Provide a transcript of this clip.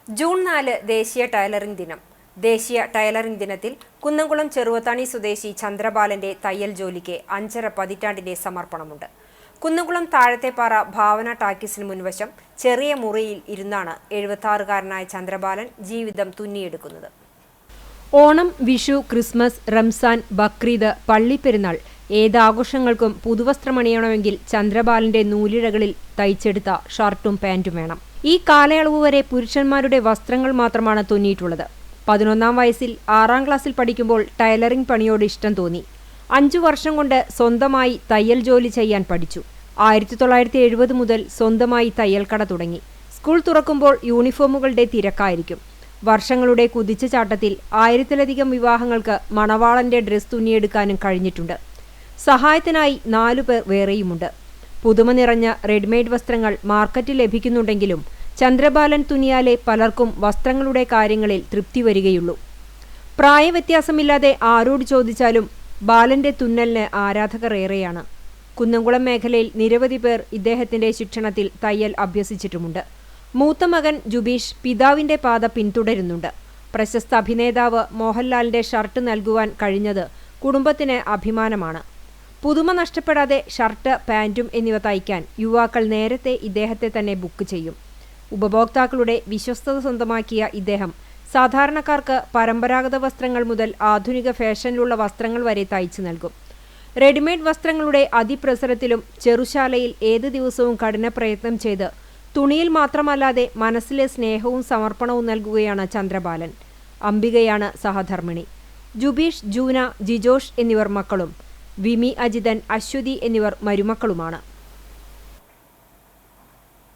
June 4 ദേശീയ tailoring ദിനം. ദേശീയ ടൈലറിംഗ് ദിനത്തിൽ കുന്നംകുളം ചെറുവത്താണി സ്വദേശി ചന്ദ്രബാലന്റെ തയ്യൽ ജോലിക്ക് 5.5 പതിറ്റാണ്ടിന്റെ സമർപ്പണമുണ്ട്. കുന്നംകുളം താഴത്തേപ്പാറ ഭാവന ടാക്കീസിന് മുൻവശം ചെറിയ മുറിയിൽ ഇരുന്നാണ് 76-കാരനായ ചന്ദ്രബാലൻ ജീവിതം തുന്നിയെടുക്കുന്നത്. ഓണം, വിഷു, ക്രിസ്മസ്, റംസാൻ, ബക്രീദ്, പള്ളിപ്പെരുന്നാൾ ഏതാഘോഷങ്ങൾക്കും പുതുവസ്ത്രമണിയണമെങ്കിൽ ചന്ദ്രബാലന്റെ നൂലിഴകളിൽ തയ്ച്ചെടുത്ത ഷർട്ടും പാൻറ്റും വേണം. ഈ കാലയളവ് വരെ പുരുഷന്മാരുടെ വസ്ത്രങ്ങൾ മാത്രമാണ് തുന്നിയിട്ടുള്ളത്. 11-ാം വയസ്സിൽ 6-ാം ക്ലാസ്സിൽ പഠിക്കുമ്പോൾ ടൈലറിംഗ് പണിയോട് ഇഷ്ടം തോന്നി. 5 വർഷം കൊണ്ട് സ്വന്തമായി തയ്യൽ ജോലി ചെയ്യാൻ പഠിച്ചു. 1970 മുതൽ സ്വന്തമായി തയ്യൽ കട തുടങ്ങി. സ്കൂൾ തുറക്കുമ്പോൾ യൂണിഫോമുകളുടെ തിരക്കായിരിക്കും. വർഷങ്ങളുടെ കുതിച്ചുചാട്ടത്തിൽ 1000-ലധികം വിവാഹങ്ങൾക്ക് മണവാളന്റെ ഡ്രസ് തുന്നിയെടുക്കാനും കഴിഞ്ഞിട്ടുണ്ട്. സഹായത്തിനായി 4 പേർ വേറെയുമുണ്ട്. പുതുമ നിറഞ്ഞ റെഡിമെയ്ഡ് വസ്ത്രങ്ങൾ മാർക്കറ്റിൽ ലഭിക്കുന്നുണ്ടെങ്കിലും ചന്ദ്രബാലൻ തുന്നിയാലേ പലർക്കും വസ്ത്രങ്ങളുടെ കാര്യങ്ങളിൽ തൃപ്തി വരികയുള്ളൂ. പ്രായവ്യത്യാസമില്ലാതെ ആരോട് ചോദിച്ചാലും ബാലന്റെ തുന്നലിന് ആരാധകർ ഏറെയാണ്. കുന്നംകുളം മേഖലയിൽ നിരവധി പേർ ഇദ്ദേഹത്തിന്റെ ശിക്ഷണത്തിൽ തയ്യൽ അഭ്യസിച്ചിട്ടുമുണ്ട്. മൂത്ത മകൻ ജുബീഷ് പിതാവിന്റെ പാത പിന്തുടരുന്നുണ്ട്. പ്രശസ്ത അഭിനേതാവ് മോഹൻലാലിന്റെ ഷർട്ട് നൽകുവാൻ കഴിഞ്ഞത് കുടുംബത്തിന് അഭിമാനമാണ്. പുതുമ നഷ്ടപ്പെടാതെ ഷർട്ട്, പാൻറ്റും എന്നിവ തയ്ക്കാൻ യുവാക്കൾ നേരത്തെ ഇദ്ദേഹത്തെ തന്നെ ബുക്ക് ചെയ്യും. ഉപഭോക്താക്കളുടെ വിശ്വസ്തത സ്വന്തമാക്കിയ ഇദ്ദേഹം സാധാരണക്കാർക്ക് പരമ്പരാഗത വസ്ത്രങ്ങൾ മുതൽ ആധുനിക ഫാഷനിലുള്ള വസ്ത്രങ്ങൾ വരെ തയ്ച്ചു നൽകും. റെഡിമെയ്ഡ് വസ്ത്രങ്ങളുടെ അതിപ്രസരത്തിലും ചെറുശാലയിൽ ഏത് ദിവസവും കഠിന പ്രയത്നം ചെയ്ത് തുണിയിൽ മാത്രമല്ലാതെ മനസ്സിലെ സ്നേഹവും സമർപ്പണവും നൽകുകയാണ് ചന്ദ്രബാലൻ. അംബികയാണ് സഹധർമ്മിണി. ജുബീഷ്, ജൂന, ജിജോഷ് എന്നിവർ മക്കളും വിമി, അജിതൻ, അശ്വതി എന്നിവർ മരുമക്കളുമാണ്.